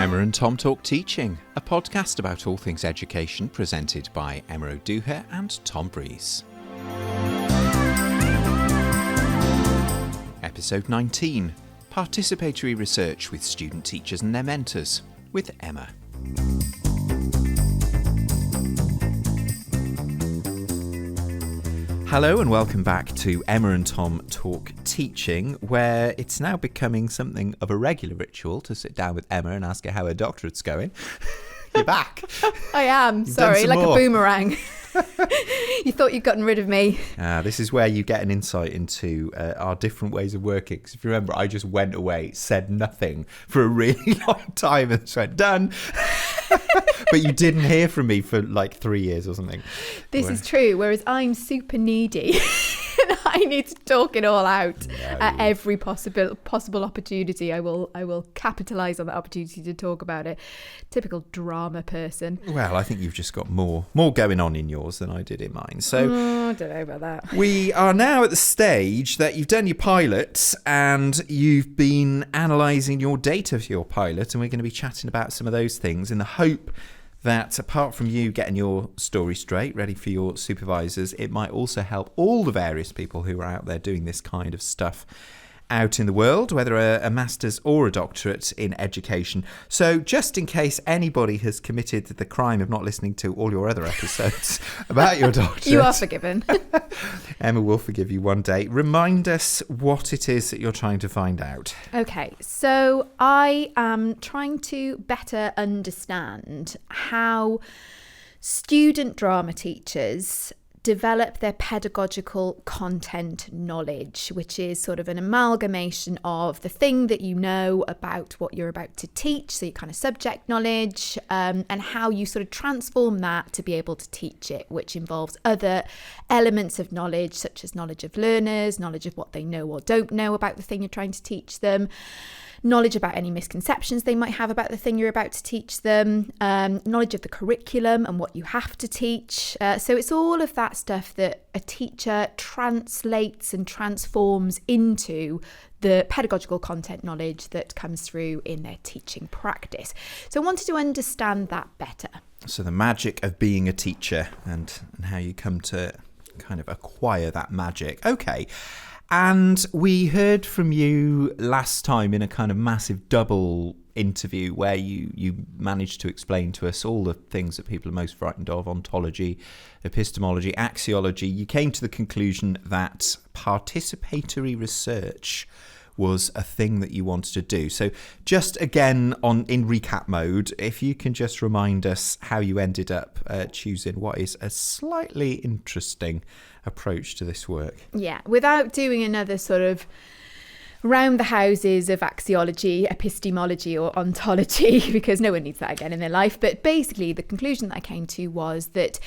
Emma and Tom Talk Teaching, a podcast about all things education presented by Emma O'Dooher and Tom Breeze. Episode 19, Participatory Research with Student Teachers and Their Mentors, with Emma. Hello and welcome back to Emma and Tom Talk Teaching, where it's now becoming something of a regular ritual to sit down with Emma and ask her how her doctorate's going. You're back. I am, sorry, like more. A boomerang. You thought you'd gotten rid of me. This is where you get an insight into our different ways of working. Because if you remember, I just went away, said nothing for a really long time and just went, done. But you didn't hear from me for like 3 years or something. This is true, whereas I'm super needy. I need to talk it all out at every possible opportunity. I will capitalise on that opportunity to talk about it. Typical drama person. Well, I think you've just got more going on in yours than I did in mine. So I don't know about that. We are now at the stage that you've done your pilot and you've been analysing your data for your pilot, and we're going to be chatting about some of those things in the hope that apart from you getting your story straight, ready for your supervisors, it might also help all the various people who are out there doing this kind of stuff out in the world, whether a master's or a doctorate in education. So just in case anybody has committed the crime of not listening to all your other episodes about your doctorate, you are forgiven. Emma will forgive you one day. Remind us what it is that you're trying to find out. Okay, so I am trying to better understand how student drama teachers develop their pedagogical content knowledge, which is sort of an amalgamation of the thing that you know about what you're about to teach, so your kind of subject knowledge, and how you sort of transform that to be able to teach it, which involves other elements of knowledge, such as knowledge of learners, knowledge of what they know or don't know about the thing you're trying to teach them, knowledge about any misconceptions they might have about the thing you're about to teach them, knowledge of the curriculum and what you have to teach. So it's all of that stuff that a teacher translates and transforms into the pedagogical content knowledge that comes through in their teaching practice. So I wanted to understand that better. So the magic of being a teacher and how you come to kind of acquire that magic. Okay. And we heard from you last time in a kind of massive double interview where you managed to explain to us all the things that people are most frightened of: ontology, epistemology, axiology. You came to the conclusion that participatory research was a thing that you wanted to do. So just again in recap mode, if you can just remind us how you ended up choosing what is a slightly interesting approach to this work. Yeah, without doing another sort of round the houses of axiology, epistemology or ontology, because no one needs that again in their life. But basically the conclusion that I came to was that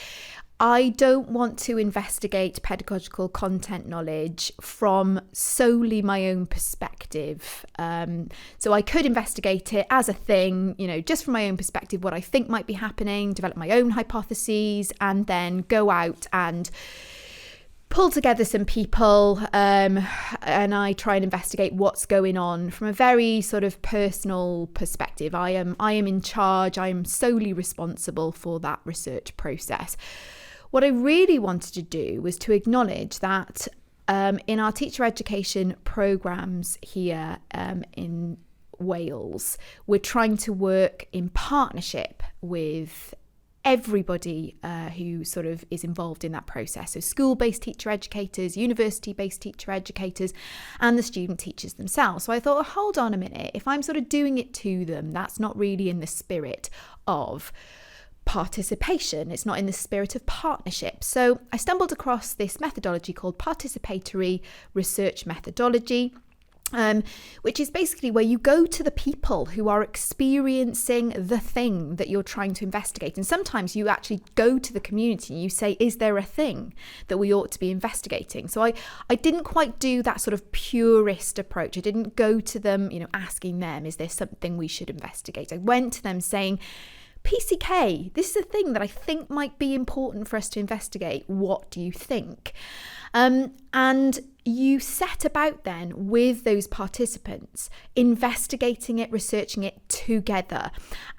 I don't want to investigate pedagogical content knowledge from solely my own perspective. So I could investigate it as a thing, just from my own perspective, what I think might be happening, develop my own hypotheses, and then go out and pull together some people and I try and investigate what's going on from a very sort of personal perspective. I am in charge. I am solely responsible for that research process. What I really wanted to do was to acknowledge that in our teacher education programmes here in Wales, we're trying to work in partnership with everybody who sort of is involved in that process. So school-based teacher educators, university-based teacher educators, and the student teachers themselves. So I thought, hold on a minute, if I'm sort of doing it to them, that's not really in the spirit of participation. It's not in the spirit of partnership. So I stumbled across this methodology called participatory research methodology, which is basically where you go to the people who are experiencing the thing that you're trying to investigate. And sometimes you actually go to the community and you say, is there a thing that we ought to be investigating? So I didn't quite do that sort of purist approach. I didn't go to them, asking them, is there something we should investigate? I went to them saying, PCK, this is a thing that I think might be important for us to investigate. What do you think? And you set about then with those participants, investigating it, researching it together.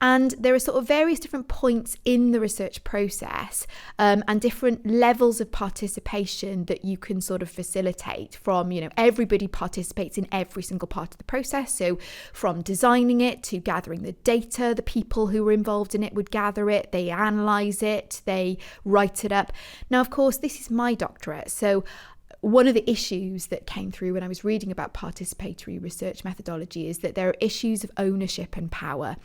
And there are sort of various different points in the research process and different levels of participation that you can sort of facilitate from, everybody participates in every single part of the process. So from designing it to gathering the data, the people who were involved in it would gather it, they analyse it, they write it up. Now, of course, this is my doctorate. So one of the issues that came through when I was reading about participatory research methodology is that there are issues of ownership and power.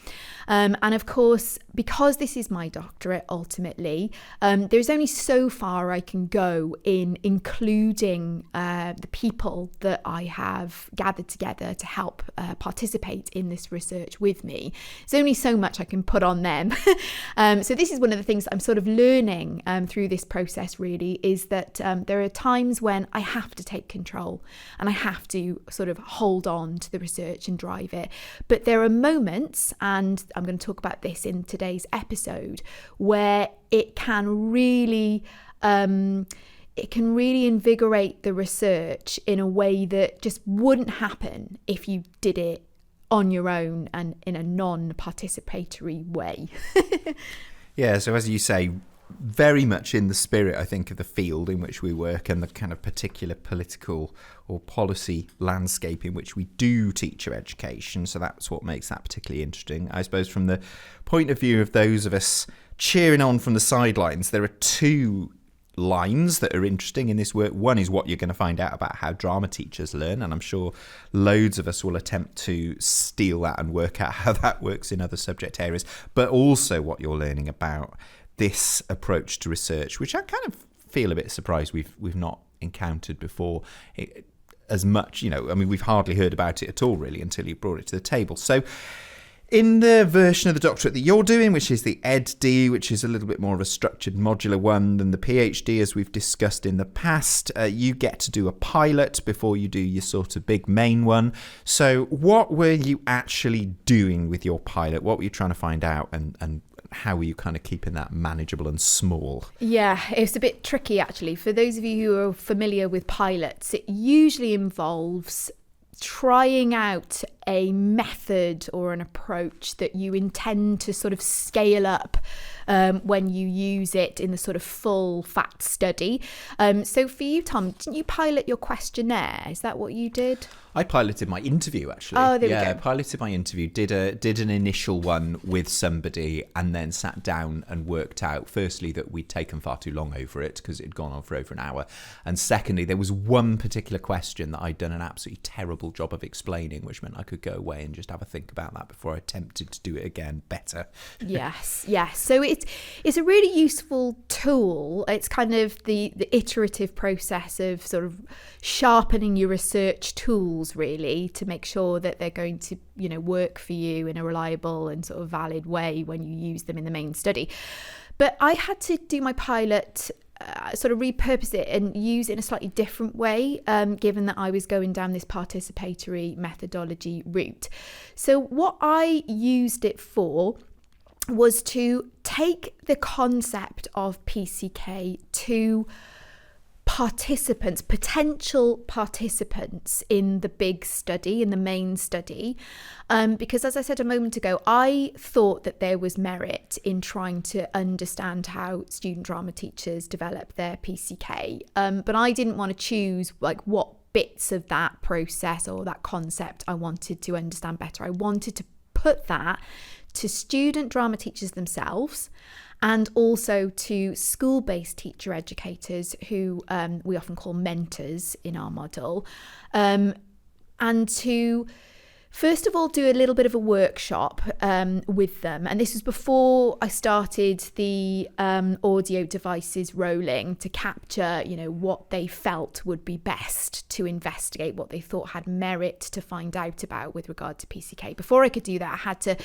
And of course, because this is my doctorate, ultimately, there's only so far I can go in including the people that I have gathered together to help participate in this research with me. There's only so much I can put on them. So this is one of the things I'm sort of learning through this process, really, is that there are times when I have to take control and I have to sort of hold on to the research and drive it. But there are moments, and I'm going to talk about this in today's episode, where it can really invigorate the research in a way that just wouldn't happen if you did it on your own and in a non-participatory way. Yeah, so as you say, very much in the spirit, I think, of the field in which we work and the kind of particular political or policy landscape in which we do teacher education. So that's what makes that particularly interesting. I suppose from the point of view of those of us cheering on from the sidelines, there are two lines that are interesting in this work. One is what you're going to find out about how drama teachers learn, and I'm sure loads of us will attempt to steal that and work out how that works in other subject areas, but also what you're learning about this approach to research, which I kind of feel a bit surprised we've not encountered before as much. We've hardly heard about it at all, really, until you brought it to the table. So in the version of the doctorate that you're doing, which is the Ed.D., which is a little bit more of a structured modular one than the PhD, as we've discussed in the past, you get to do a pilot before you do your sort of big main one. So what were you actually doing with your pilot? What were you trying to find out, and how were you kind of keeping that manageable and small? Yeah, it's a bit tricky, actually. For those of you who are familiar with pilots, it usually involves trying out a method or an approach that you intend to sort of scale up when you use it in the sort of full fat study. So for you, Tom, didn't you pilot your questionnaire? Is that what you did? I piloted my interview, actually. Oh, there we go. I piloted my interview, did an initial one with somebody, and then sat down and worked out, firstly, that we'd taken far too long over it because it had gone on for over an hour. And secondly, there was one particular question that I'd done an absolutely terrible job of explaining, which meant I could go away and just have a think about that before I attempted to do it again better. Yes. So it's a really useful tool. It's kind of the iterative process of sort of sharpening your research tools, really, to make sure that they're going to work for you in a reliable and sort of valid way when you use them in the main study. But I had to do my pilot, sort of repurpose it and use it in a slightly different way, given that I was going down this participatory methodology route. So what I used it for was to take the concept of PCK to potential participants in the big study, in the main study, because as I said a moment ago, I thought that there was merit in trying to understand how student drama teachers develop their PCK, but I didn't want to choose like what bits of that process or that concept I wanted to understand better. I wanted to put that to student drama teachers themselves, and also to school-based teacher educators who we often call mentors in our model, and to first of all do a little bit of a workshop with them. And this was before I started the audio devices rolling to capture, what they felt would be best to investigate, what they thought had merit to find out about with regard to PCK. Before I could do that, I had to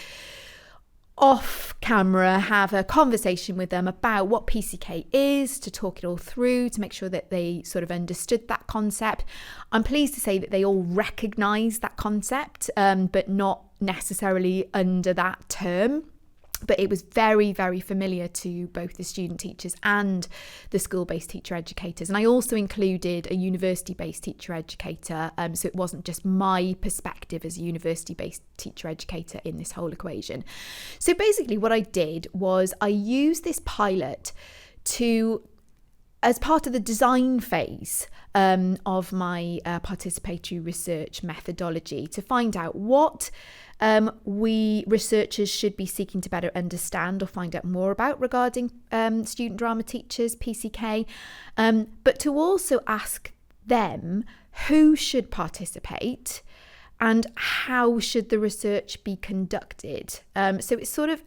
off camera have a conversation with them about what PCK is, to talk it all through, to make sure that they sort of understood that concept. I'm pleased to say that they all recognise that concept, but not necessarily under that term. But it was very, very familiar to both the student teachers and the school-based teacher educators. And I also included a university-based teacher educator. So it wasn't just my perspective as a university-based teacher educator in this whole equation. So basically what I did was I used this pilot as part of the design phase of my participatory research methodology to find out what we researchers should be seeking to better understand or find out more about regarding student drama teachers, PCK, but to also ask them who should participate and how should the research be conducted. So it's sort of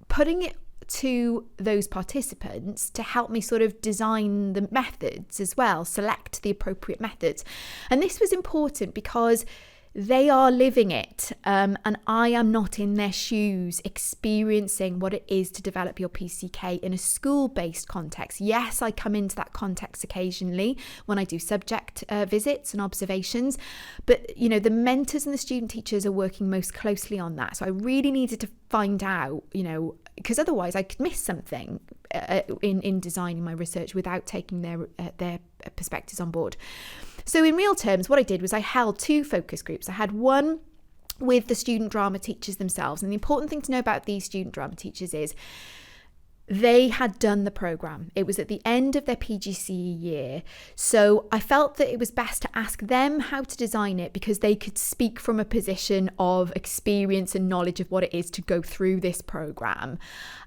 putting it to those participants to help me sort of design the methods as well, select the appropriate methods. And this was important because they are living it, and I am not in their shoes experiencing what it is to develop your PCK in a school-based context. Yes, I come into that context occasionally when I do subject visits and observations, but the mentors and the student teachers are working most closely on that. So I really needed to find out, because otherwise I could miss something in designing my research without taking their perspectives on board. So in real terms, what I did was I held 2 focus groups. I had one with the student drama teachers themselves. And the important thing to know about these student drama teachers is they had done the programme. It was at the end of their PGCE year. So I felt that it was best to ask them how to design it because they could speak from a position of experience and knowledge of what it is to go through this programme.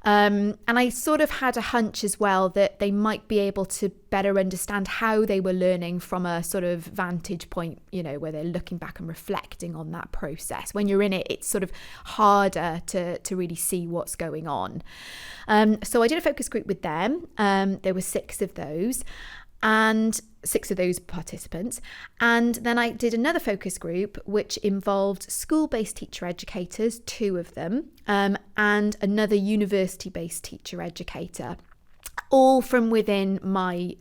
And I sort of had a hunch as well that they might be able to better understand how they were learning from a sort of vantage point, where they're looking back and reflecting on that process. When you're in it, it's sort of harder to really see what's going on. So I did a focus group with them. There were 6 of those. And 6 of those participants. And then I did another focus group, which involved school-based teacher educators, 2 of them, and another university-based teacher educator, all from within my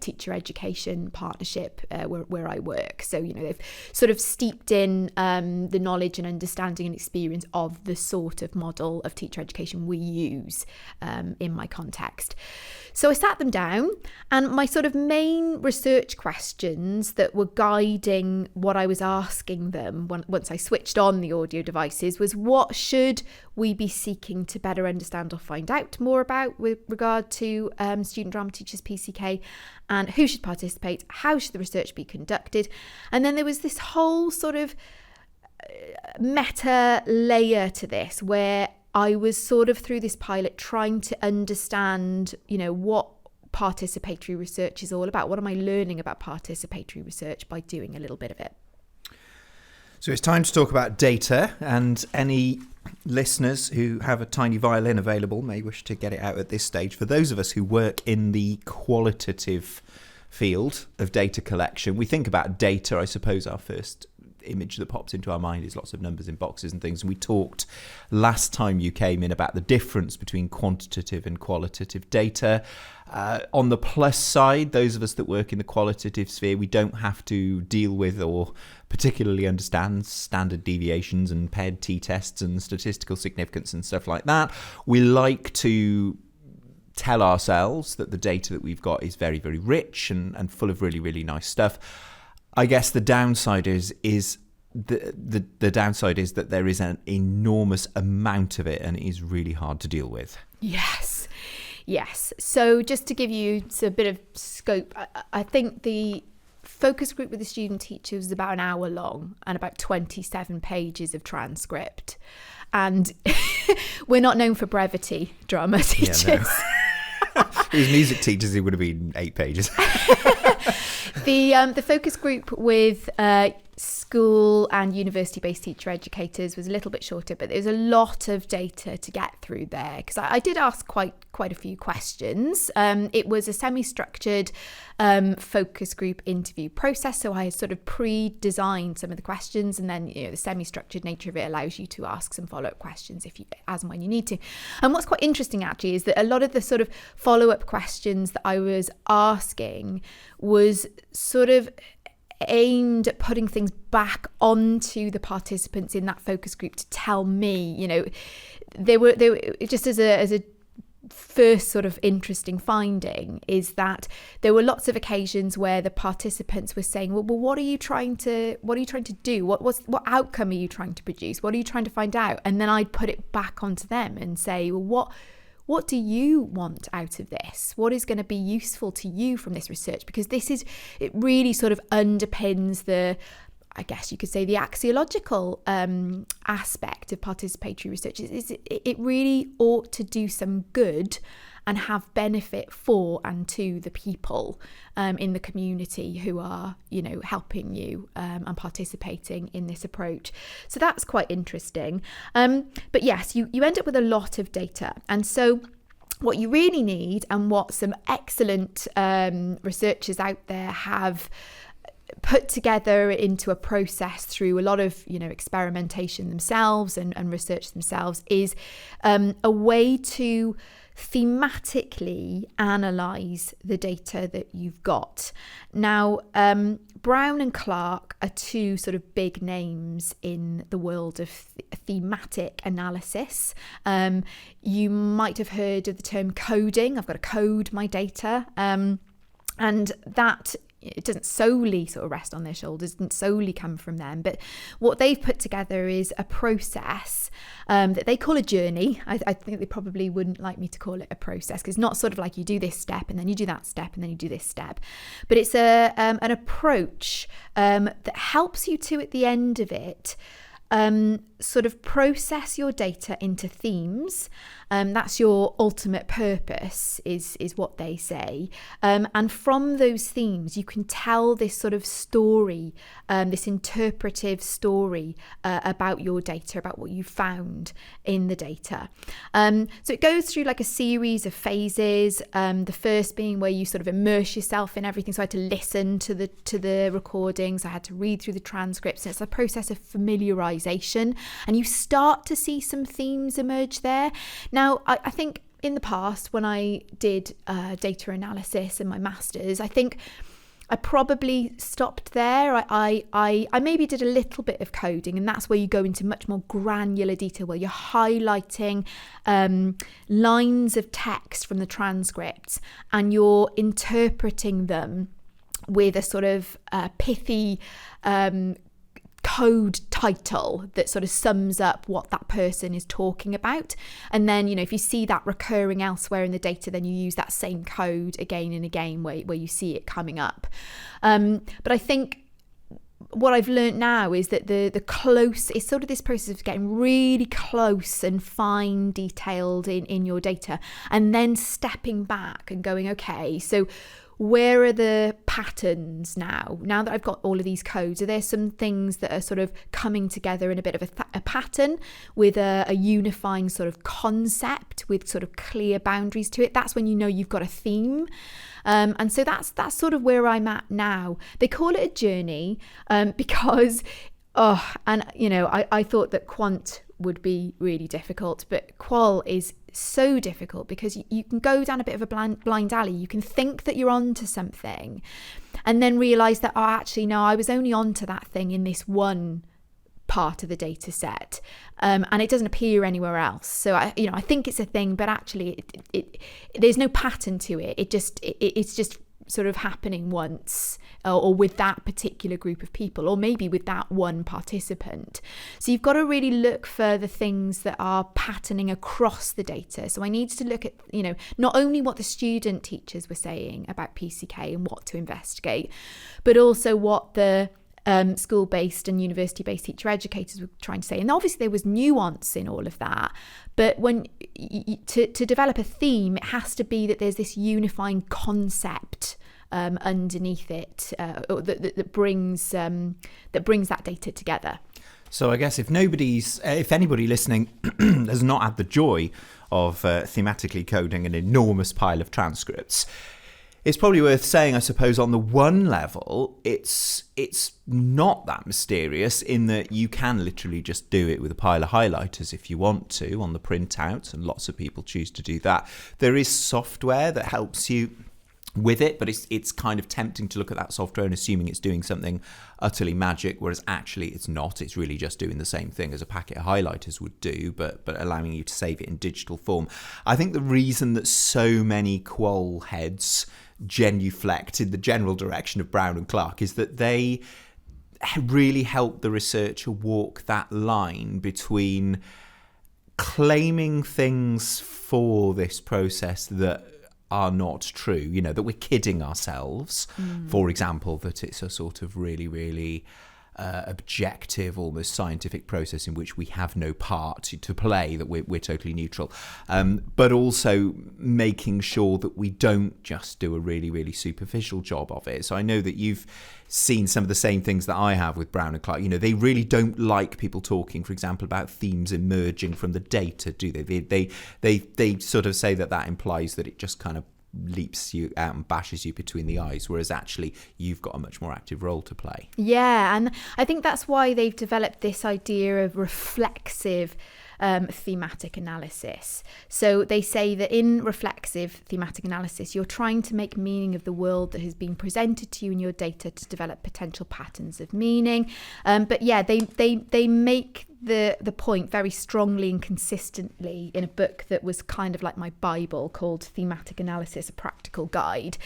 teacher education partnership where I work. So, they've sort of steeped in the knowledge and understanding and experience of the sort of model of teacher education we use in my context. So I sat them down, and my sort of main research questions that were guiding what I was asking them once I switched on the audio devices was, what should we be seeking to better understand or find out more about with regard to student drama teachers PCK, and who should participate, how should the research be conducted? And then there was this whole sort of meta layer to this where I was sort of through this pilot trying to understand, what participatory research is all about. What am I learning about participatory research by doing a little bit of it? So it's time to talk about data, and any listeners who have a tiny violin available may wish to get it out at this stage. For those of us who work in the qualitative field of data collection, we think about data. I suppose our first image that pops into our mind is lots of numbers in boxes and things. And we talked last time you came in about the difference between quantitative and qualitative data. On the plus side, those of us that work in the qualitative sphere, we don't have to deal with or particularly understand standard deviations and paired t-tests and statistical significance and stuff like that. We like to tell ourselves that the data that we've got is very, very rich and full of really, really nice stuff. I guess the downside is the downside is that there is an enormous amount of it, and it is really hard to deal with. Yes. So just to give you a bit of scope, I think the focus group with the student teacher was about an hour long and about 27 pages of transcript. And we're not known for brevity, drama teachers. Yeah, no. If it was music teachers, it would have been 8 pages. The focus group with school and university-based teacher educators was a little bit shorter, but there's a lot of data to get through there because I did ask quite a few questions. It was a semi-structured focus group interview process, so I sort of pre-designed some of the questions, and then the semi-structured nature of it allows you to ask some follow-up questions as and when you need to. And what's quite interesting actually is that a lot of the sort of follow-up questions that I was asking was sort of aimed at putting things back onto the participants in that focus group to tell me, they were just as a first sort of interesting finding is that there were lots of occasions where the participants were saying, well, what are you trying to do? What outcome are you trying to produce? What are you trying to find out? And then I'd put it back onto them and say, well, what do you want out of this? What is going to be useful to you from this research? Because it really sort of underpins I guess you could say, the axiological aspect of participatory research. It really ought to do some good and have benefit for and to the people in the community who are, helping you and participating in this approach. So that's quite interesting. But yes, you end up with a lot of data. And so what you really need, and what some excellent researchers out there have put together into a process through a lot of experimentation themselves and research themselves, is a way to thematically analyze the data that you've got. Now, Brown and Clark are two sort of big names in the world of thematic analysis. You might have heard of the term coding. I've got to code my data, and that it doesn't solely sort of rest on their shoulders, doesn't solely come from them. But what they've put together is a process that they call a journey. I think they probably wouldn't like me to call it a process, because it's not sort of like you do this step and then you do that step and then you do this step. But it's an approach that helps you to, at the end of it, sort of process your data into themes. That's your ultimate purpose, is what they say. And from those themes, you can tell this sort of story, this interpretive story about your data, about what you found in the data. So it goes through like a series of phases. The first being where you sort of immerse yourself in everything. So I had to listen to the recordings. I had to read through the transcripts. And it's a process of familiarization. And you start to see some themes emerge there. Now, I think in the past, when I did data analysis in my master's, I think I probably stopped there. I maybe did a little bit of coding, and that's where you go into much more granular detail, where you're highlighting lines of text from the transcripts and you're interpreting them with a sort of pithy code title that sort of sums up what that person is talking about. And then, if you see that recurring elsewhere in the data, then you use that same code again and again where you see it coming up. But I think what I've learned now is that the close is sort of this process of getting really close and fine detailed in your data, and then stepping back and going, okay, so where are the patterns now? Now that I've got all of these codes, are there some things that are sort of coming together in a bit of a pattern with a unifying sort of concept with sort of clear boundaries to it? That's when you've got a theme. And so that's sort of where I'm at now. They call it a journey because, I thought that quant would be really difficult, but qual is so difficult because you can go down a bit of a blind alley. You can think that you're onto something and then realize that, actually, no, I was only onto that thing in this one part of the data set, and it doesn't appear anywhere else. So I think it's a thing, but actually it there's no pattern to it. It's just sort of happening once, or with that particular group of people, or maybe with that one participant. So you've got to really look for the things that are patterning across the data. So I needed to look at, not only what the student teachers were saying about PCK and what to investigate, but also what the school-based and university-based teacher educators were trying to say. And obviously there was nuance in all of that, but when to develop a theme, it has to be that there's this unifying concept underneath it that brings that data together. So I guess if anybody listening has not had the joy of thematically coding an enormous pile of transcripts, it's probably worth saying, I suppose, on the one level, it's not that mysterious in that you can literally just do it with a pile of highlighters if you want to on the printout, and lots of people choose to do that. There is software that helps you with it, but it's kind of tempting to look at that software and assuming it's doing something utterly magic, whereas actually it's not. It's really just doing the same thing as a packet of highlighters would do, but allowing you to save it in digital form. I think the reason that so many qual heads genuflect in the general direction of Brown and Clark is that they really help the researcher walk that line between claiming things for this process that are not true, that we're kidding ourselves. For example, that it's a sort of really, really objective, almost scientific process in which we have no part to play, that we're totally neutral. But also making sure that we don't just do a really, really superficial job of it. So I know that you've seen some of the same things that I have with Brown and Clark. They really don't like people talking, for example, about themes emerging from the data, do they? They sort of say that implies that it just kind of leaps you out and bashes you between the eyes, whereas actually you've got a much more active role to play. Yeah, and I think that's why they've developed this idea of reflexive thematic analysis. So they say that in reflexive thematic analysis, you're trying to make meaning of the world that has been presented to you in your data to develop potential patterns of meaning. But yeah, they make the point very strongly and consistently in a book that was kind of like my Bible called Thematic Analysis, a Practical Guide,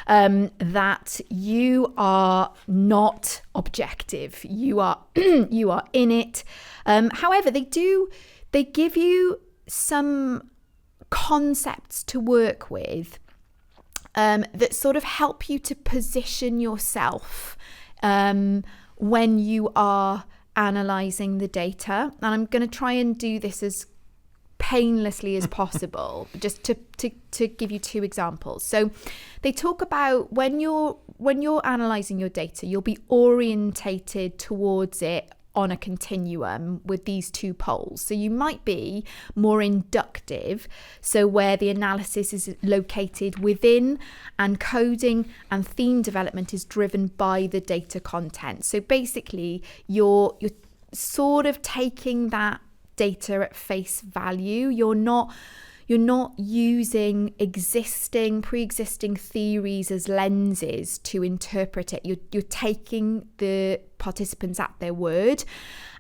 that you are not objective. You are you are in it. However, they give you some concepts to work with that sort of help you to position yourself when you are analysing the data. And I'm going to try and do this as painlessly as possible, just to give you two examples. So they talk about when you're analysing your data, you'll be orientated towards it on a continuum with these two poles. So you might be more inductive, so where the analysis is located within, and coding and theme development is driven by the data content. So basically you're sort of taking that data at face value. You're not using pre-existing theories as lenses to interpret it. You're taking the participants at their word.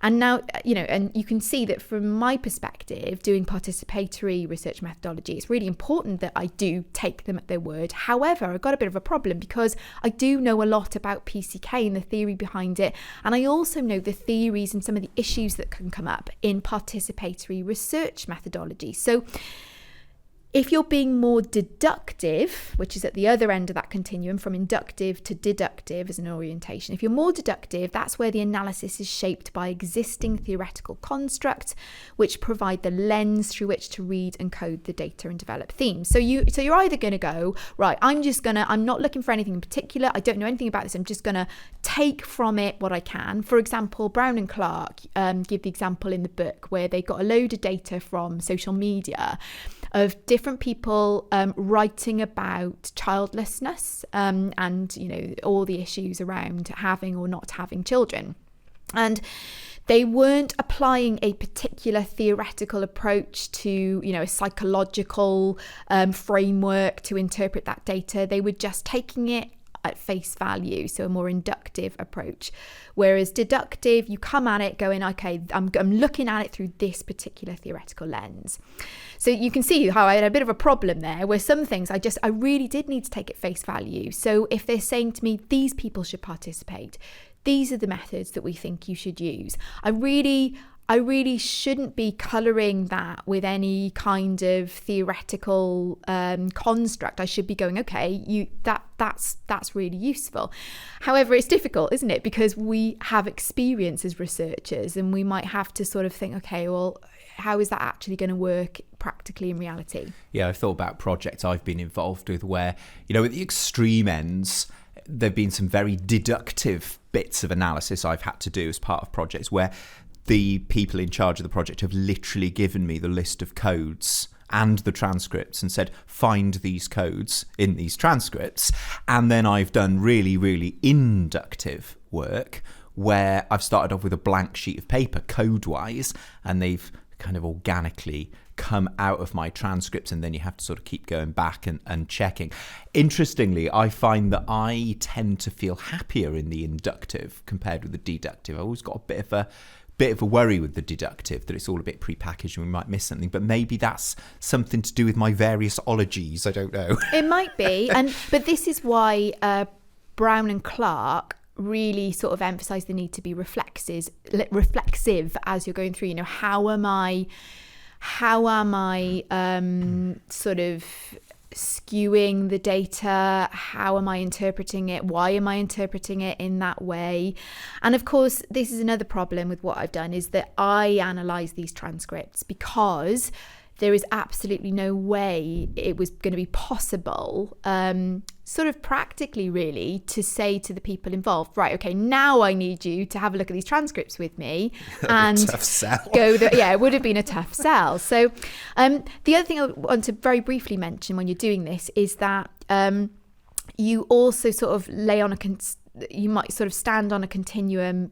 And now, and you can see that from my perspective, doing participatory research methodology, it's really important that I do take them at their word. However, I've got a bit of a problem because I do know a lot about PCK and the theory behind it. And I also know the theories and some of the issues that can come up in participatory research methodology. So if you're being more deductive, which is at the other end of that continuum from inductive to deductive as an orientation, if you're more deductive, that's where the analysis is shaped by existing theoretical constructs, which provide the lens through which to read and code the data and develop themes. So you're either going to go, right, I'm not looking for anything in particular. I don't know anything about this. I'm just going to take from it what I can. For example, Brown and Clark give the example in the book where they got a load of data from social media of different people writing about childlessness and all the issues around having or not having children. And they weren't applying a particular theoretical approach to, a psychological framework to interpret that data. They were just taking it at face value, so a more inductive approach. Whereas deductive, you come at it going, okay, I'm looking at it through this particular theoretical lens. So you can see how I had a bit of a problem there, where some things I really did need to take at face value. So if they're saying to me, these people should participate, these are the methods that we think you should use, I really shouldn't be colouring that with any kind of theoretical construct. I should be going, okay, that's really useful. However, it's difficult, isn't it? Because we have experience as researchers, and we might have to sort of think, okay, well, how is that actually going to work practically in reality? Yeah, I've thought about projects I've been involved with where, at the extreme ends, there've been some very deductive bits of analysis I've had to do as part of projects where the people in charge of the project have literally given me the list of codes and the transcripts and said, find these codes in these transcripts. And then I've done really, really inductive work where I've started off with a blank sheet of paper code-wise, and they've kind of organically come out of my transcripts, and then you have to sort of keep going back and checking. Interestingly, I find that I tend to feel happier in the inductive compared with the deductive. I've always got a bit of a worry with the deductive, that it's all a bit prepackaged and we might miss something, but maybe that's something to do with my various ologies. I don't know. It might be, but this is why Brown and Clark really sort of emphasize the need to be reflexive as you're going through. You know, how am I sort of skewing the data? How am I interpreting it? Why am I interpreting it in that way? And of course, this is another problem with what I've done, is that I analyze these transcripts because there is absolutely no way it was going to be possible, sort of practically really, to say to the people involved, right, okay, now I need you to have a look at these transcripts with me and tough sell. Yeah, it would have been a tough sell. So the other thing I want to very briefly mention when you're doing this is that you also sort of you might sort of stand on a continuum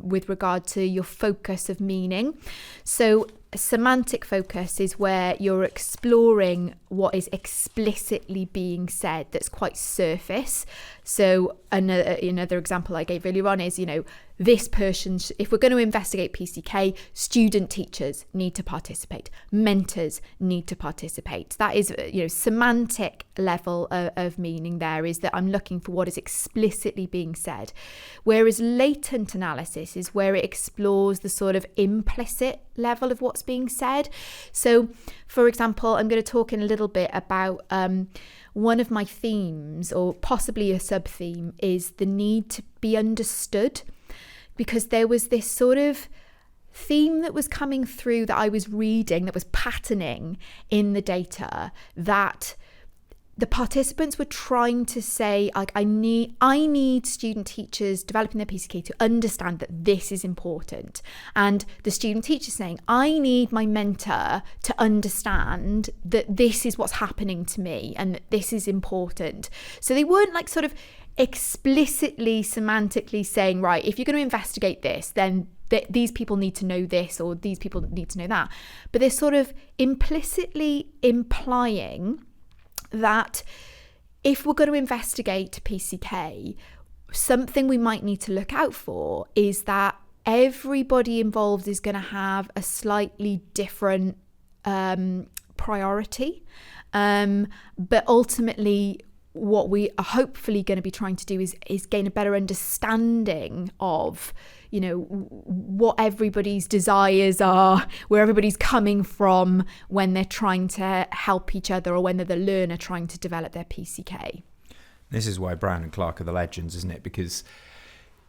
with regard to your focus of meaning. So semantic focus is where you're exploring what is explicitly being said that's quite surface. So another example I gave earlier on is, you know, this person, if we're going to investigate PCK, student teachers need to participate, mentors need to participate. That is, you know, semantic level of meaning there, is that I'm looking for what is explicitly being said. Whereas latent analysis is where it explores the sort of implicit level of what's being said. So, for example, I'm going to talk in a little bit about one of my themes, or possibly a sub-theme, is the need to be understood. Because there was this sort of theme that was coming through that I was reading, that was patterning in the data, that the participants were trying to say, like, I need student teachers developing their PCK to understand that this is important. And the student teacher saying, I need my mentor to understand that this is what's happening to me and that this is important. So they weren't like sort of explicitly semantically saying, right, if you're going to investigate this, then these people need to know this, or these people need to know that. But they're sort of implicitly implying that if we're going to investigate PCK, something we might need to look out for is that everybody involved is going to have a slightly different priority. But ultimately, what we are hopefully going to be trying to do is gain a better understanding of, you know, what everybody's desires are, where everybody's coming from when they're trying to help each other, or when they're the learner trying to develop their PCK. This is why Brown and Clark are the legends, isn't it? Because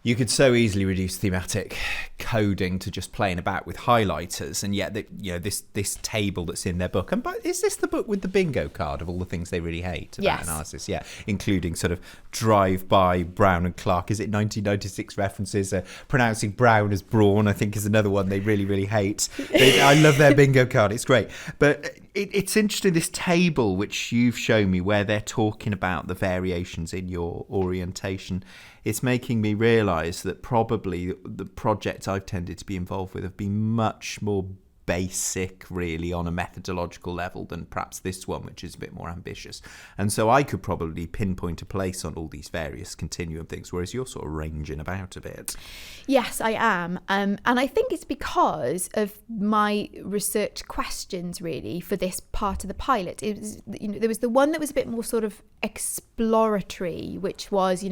you could so easily reduce thematic coding to just playing about with highlighters, and yet, this table that's in their book. And but is this the book with the bingo card of all the things they really hate about analysis? Yeah, including sort of drive-by Brown and Clark. Is it 1996 references? Pronouncing Brown as Brawn, I think, is another one they really, really hate. I love their bingo card. It's great. But it's interesting, this table which you've shown me, where they're talking about the variations in your orientation. It's making me realise that probably the projects I've tended to be involved with have been much more basic, really, on a methodological level than perhaps this one, which is a bit more ambitious. And so I could probably pinpoint a place on all these various continuum things, whereas you're sort of ranging about a bit. Yes, I am. And I think it's because of my research questions, really, for this part of the pilot. It was, there was the one that was a bit more sort of exploratory, which was,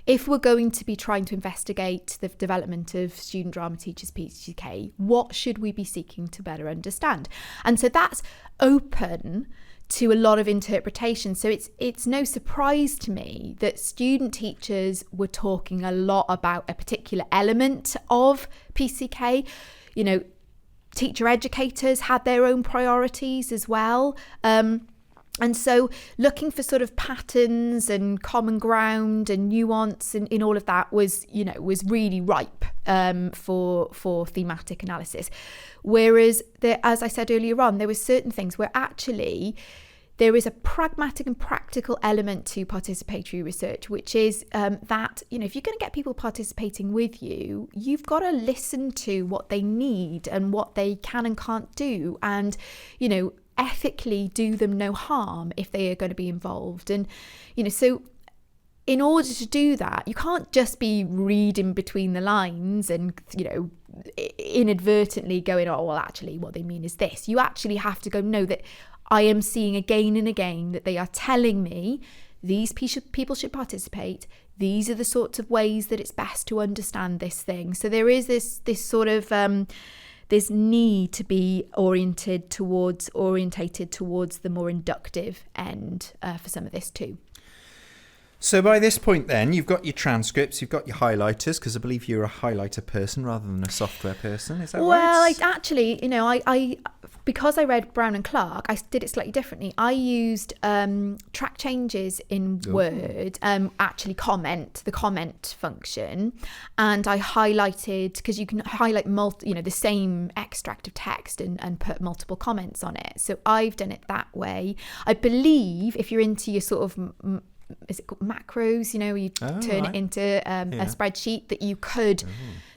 if we're going to be trying to investigate the development of student drama teachers' PCK, what should we be seeking to better understand? And so that's open to a lot of interpretation. So it's no surprise to me that student teachers were talking a lot about a particular element of PCK. Teacher educators had their own priorities as well. And so looking for sort of patterns and common ground and nuance in all of that was really ripe for thematic analysis. Whereas, as I said earlier on, there were certain things where actually there is a pragmatic and practical element to participatory research, which is that, if you're going to get people participating with you, you've got to listen to what they need and what they can and can't do, and, ethically do them no harm if they are going to be involved. And, so in order to do that, you can't just be reading between the lines and, inadvertently going, oh, well, actually what they mean is this. You actually have to go, no, that I am seeing again and again that they are telling me these people should participate. These are the sorts of ways that it's best to understand this thing. So there is this sort of this need to be orientated towards the more inductive end for some of this too. So by this point then, you've got your transcripts, you've got your highlighters, because I believe you're a highlighter person rather than a software person, is that right? Well, I actually, I because I read Brown and Clark, I did it slightly differently. I used track changes in Word, actually the comment function, and I highlighted, because you can highlight the same extract of text and put multiple comments on it. So I've done it that way. I believe if you're into your sort of is it called macros, you turn it into a spreadsheet, that you could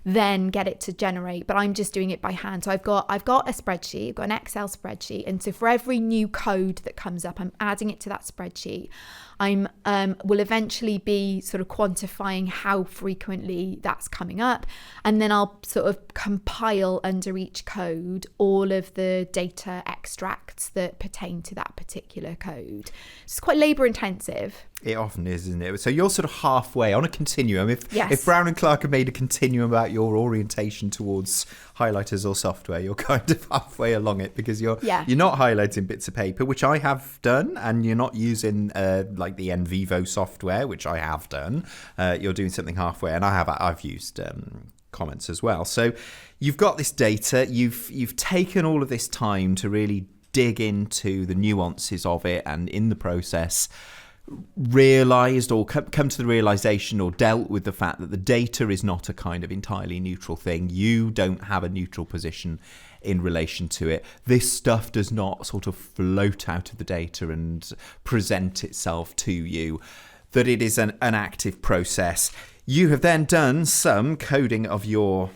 then get it to generate, but I'm just doing it by hand. So I've got a spreadsheet, I've got an Excel spreadsheet, and so for every new code that comes up, I'm adding it to that spreadsheet. I'm will eventually be sort of quantifying how frequently that's coming up, and then I'll sort of compile under each code all of the data extracts that pertain to that particular code. It's quite labour intensive. It often is, isn't it? So you're sort of halfway on a continuum. If Brown and Clark have made a continuum about your orientation towards highlighters or software, you're kind of halfway along it, because you're not highlighting bits of paper, which I have done, and you're not using like the NVivo software, which I have done. You're doing something halfway, and I've used comments as well. So you've got this data. You've taken all of this time to really dig into the nuances of it, and in the process realised or come to the realisation or dealt with the fact that the data is not a kind of entirely neutral thing. You don't have a neutral position in relation to it. This stuff does not sort of float out of the data and present itself to you, that it is an active process. You have then done some coding of your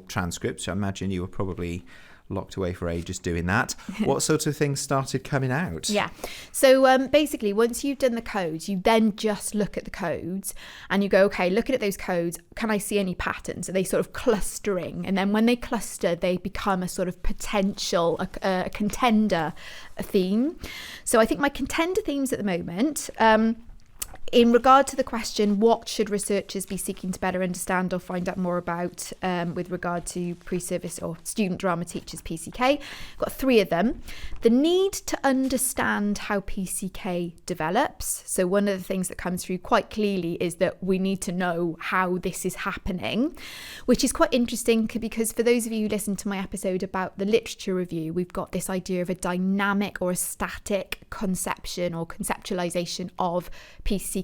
transcripts. I imagine you were probably locked away for ages doing that. What sort of things started coming out? Yeah. So basically, once you've done the codes, you then just look at the codes and you go, okay, looking at those codes, can I see any patterns? Are they sort of clustering? And then when they cluster, they become a sort of potential, a contender theme. So I think my contender themes at the moment, in regard to the question, what should researchers be seeking to better understand or find out more about with regard to pre-service or student drama teachers, PCK? I've got three of them. The need to understand how PCK develops. So one of the things that comes through quite clearly is that we need to know how this is happening, which is quite interesting, because for those of you who listened to my episode about the literature review, we've got this idea of a dynamic or a static conception or conceptualization of PCK.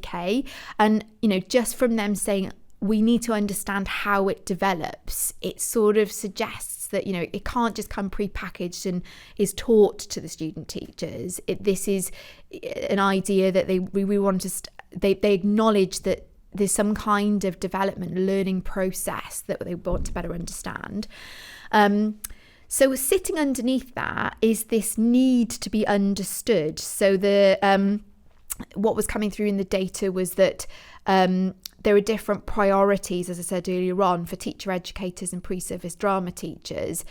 And, just from them saying we need to understand how it develops, it sort of suggests that, it can't just come pre-packaged and is taught to the student teachers. This is an idea that we want to, they acknowledge that there's some kind of development learning process that they want to better understand. So sitting underneath that is this need to be understood. So what was coming through in the data was that there are different priorities, as I said earlier on, for teacher educators and pre-service drama teachers.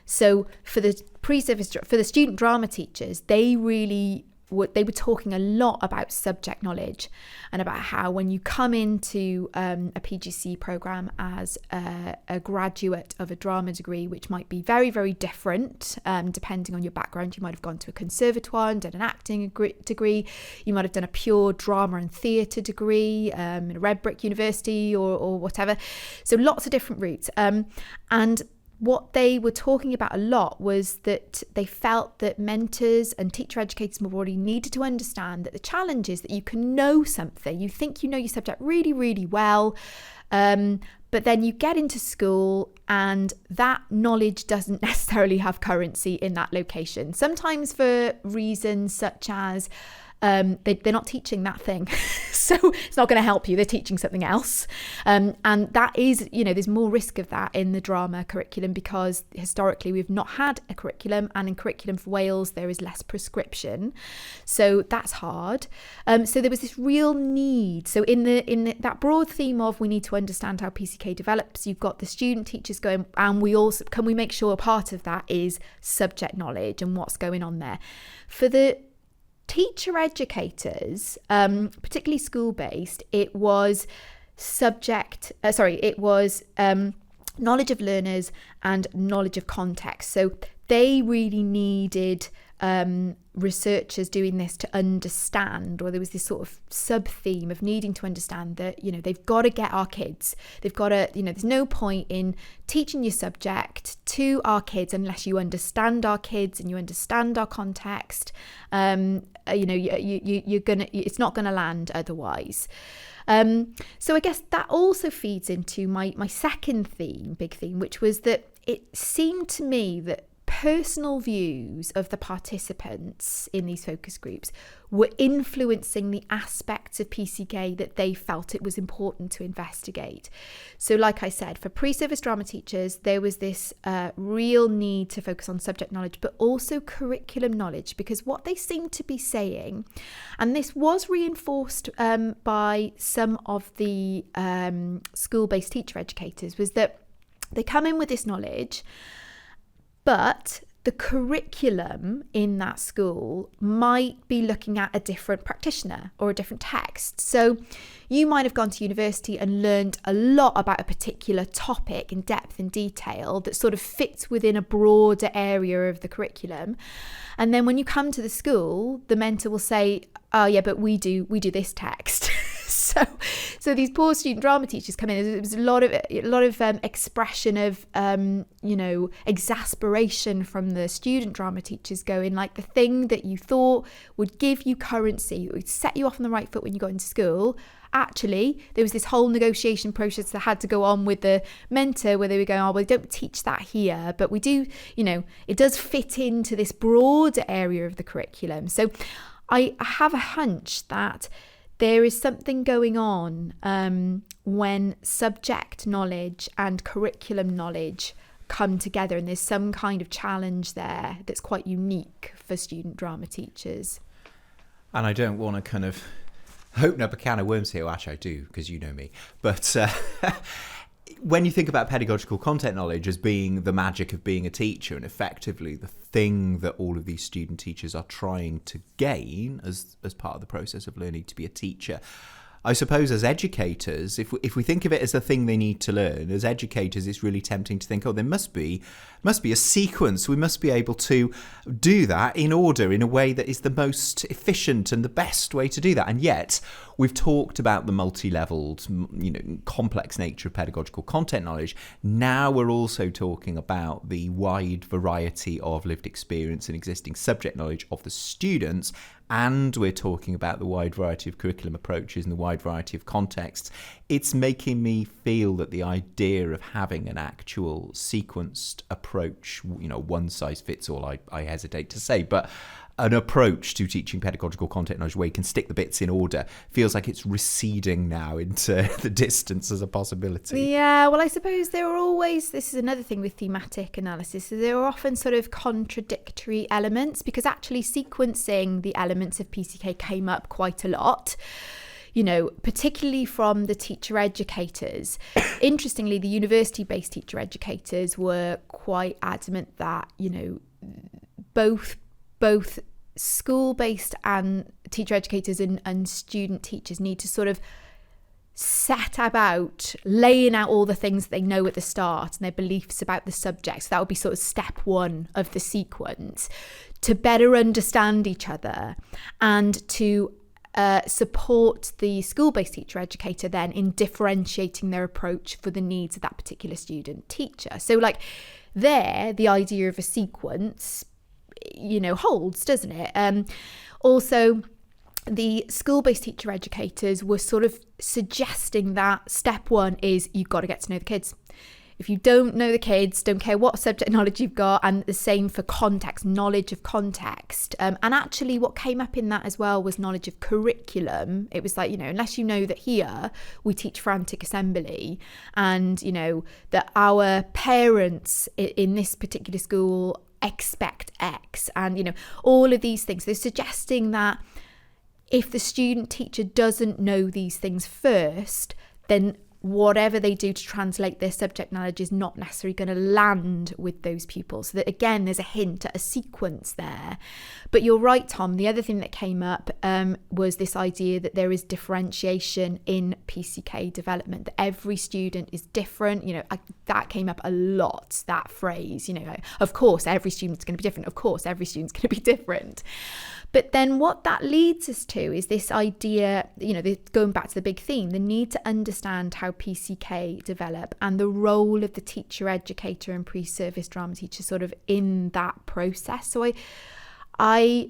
So for the student drama teachers, they were talking a lot about subject knowledge and about how when you come into a PGC program as a graduate of a drama degree, which might be very, very different depending on your background. You might have gone to a conservatoire and done an acting degree. You might have done a pure drama and theatre degree in a Red Brick University or whatever. So lots of different routes. And what they were talking about a lot was that they felt that mentors and teacher educators more broadly needed to understand that the challenge is that you can know something, you think you know your subject really, really well, but then you get into school and that knowledge doesn't necessarily have currency in that location. Sometimes for reasons such as they're not teaching that thing, so it's not going to help you. They're teaching something else, and that is, there's more risk of that in the drama curriculum because historically we've not had a curriculum, and in curriculum for Wales there is less prescription, so that's hard. So there was this real need. So in that broad theme of we need to understand how PCK develops, you've got the student teachers going, and can we make sure part of that is subject knowledge and what's going on there. For the teacher educators, particularly school-based, it was knowledge of learners and knowledge of context. So they really needed researchers doing this to understand, or there was this sort of sub-theme of needing to understand that, they've got to get our kids. They've got to, there's no point in teaching your subject to our kids unless you understand our kids and you understand our context. It's not gonna land otherwise. So I guess that also feeds into my second big theme, which was that it seemed to me that personal views of the participants in these focus groups were influencing the aspects of PCK that they felt it was important to investigate. So like I said, for pre-service drama teachers, there was this real need to focus on subject knowledge, but also curriculum knowledge, because what they seemed to be saying, and this was reinforced by some of the school-based teacher educators, was that they come in with this knowledge, but the curriculum in that school might be looking at a different practitioner or a different text. So you might have gone to university and learned a lot about a particular topic in depth and detail that sort of fits within a broader area of the curriculum. And then when you come to the school, the mentor will say, oh yeah, but we do this text. So these poor student drama teachers come in. There was a lot of expression of exasperation from the student drama teachers, going like, the thing that you thought would give you currency, would set you off on the right foot when you got into school, actually there was this whole negotiation process that had to go on with the mentor where they were going, oh well, we don't teach that here, but we do, it does fit into this broader area of the curriculum. So I have a hunch that there is something going on when subject knowledge and curriculum knowledge come together, and there's some kind of challenge there that's quite unique for student drama teachers. And I don't want to kind of open up a can of worms here. Well, actually I do, because you know me. But when you think about pedagogical content knowledge as being the magic of being a teacher, and effectively the thing that all of these student teachers are trying to gain as part of the process of learning to be a teacher, I suppose as educators, if we think of it as a thing they need to learn, as educators, it's really tempting to think, oh, there must be a sequence. We must be able to do that in order, in a way that is the most efficient and the best way to do that. And yet, we've talked about the multi-leveled, complex nature of pedagogical content knowledge. Now we're also talking about the wide variety of lived experience and existing subject knowledge of the students. And we're talking about the wide variety of curriculum approaches and the wide variety of contexts. It's making me feel that the idea of having an actual sequenced approach, one size fits all, I hesitate to say, but an approach to teaching pedagogical content knowledge where you can stick the bits in order feels like it's receding now into the distance as a possibility. Yeah, well, I suppose there are always, this is another thing with thematic analysis, so there are often sort of contradictory elements, because actually sequencing the elements of PCK came up quite a lot, particularly from the teacher educators. Interestingly, the university-based teacher educators were quite adamant that, both school-based and teacher educators and student teachers need to sort of set about laying out all the things they know at the start and their beliefs about the subject. So that would be sort of step one of the sequence, to better understand each other and to support the school-based teacher educator then in differentiating their approach for the needs of that particular student teacher. So like there, the idea of a sequence, holds, doesn't it? Also, the school-based teacher educators were sort of suggesting that step one is you've got to get to know the kids. If you don't know the kids, don't care what subject knowledge you've got, and the same for context, knowledge of context. And actually what came up in that as well was knowledge of curriculum. It was like, unless you know that here we teach frantic assembly and, that our parents in this particular school expect X and, all of these things. They're suggesting that if the student teacher doesn't know these things first, then whatever they do to translate their subject knowledge is not necessarily going to land with those pupils. So that again, there's a hint at a sequence there. But you're right, Tom. The other thing that came up was this idea that there is differentiation in PCK development, that every student is different. That came up a lot, that phrase, of course, every student's going to be different. Of course, every student's going to be different. But then what that leads us to is this idea, going back to the big theme, the need to understand how PCK develop and the role of the teacher educator and pre-service drama teacher sort of in that process. So I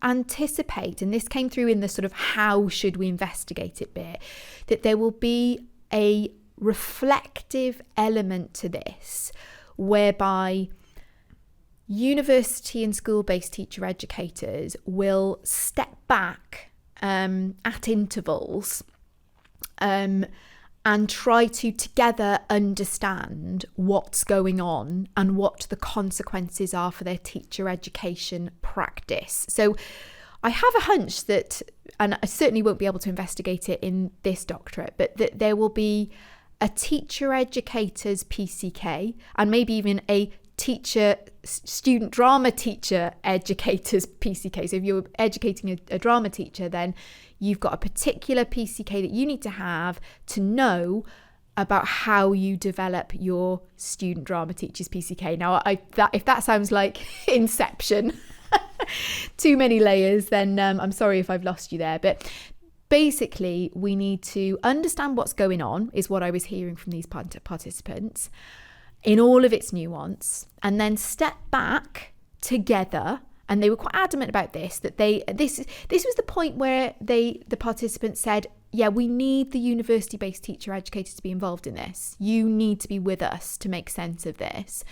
anticipate, and this came through in the sort of how should we investigate it bit, that there will be a reflective element to this whereby university and school-based teacher educators will step back at intervals and try to together understand what's going on and what the consequences are for their teacher education practice. So I have a hunch that, and I certainly won't be able to investigate it in this doctorate, but that there will be a teacher educator's PCK and maybe even a student drama teacher educator's PCK. So if you're educating a drama teacher, then you've got a particular PCK that you need to have to know about how you develop your student drama teacher's PCK. Now, if that sounds like Inception, too many layers, then I'm sorry if I've lost you there. But basically, we need to understand what's going on, is what I was hearing from these participants, in all of its nuance, and then step back together. And they were quite adamant about this, that this was the point where the participants said, yeah, we need the university-based teacher educators to be involved in this. You need to be with us to make sense of this,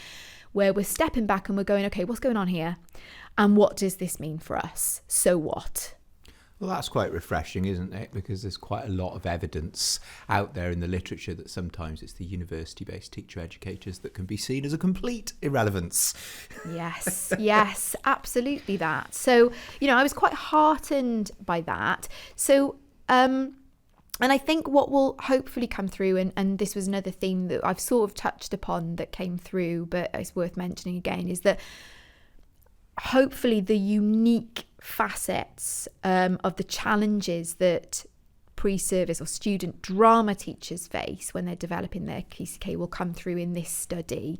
where we're stepping back and we're going, okay, what's going on here? And what does this mean for us? So what? Well, that's quite refreshing, isn't it? Because there's quite a lot of evidence out there in the literature that sometimes it's the university-based teacher educators that can be seen as a complete irrelevance. Yes, absolutely that. So, I was quite heartened by that. So, and I think what will hopefully come through, and this was another theme that I've sort of touched upon that came through, but it's worth mentioning again, is that hopefully the unique facets of the challenges that pre-service or student drama teachers face when they're developing their PCK will come through in this study,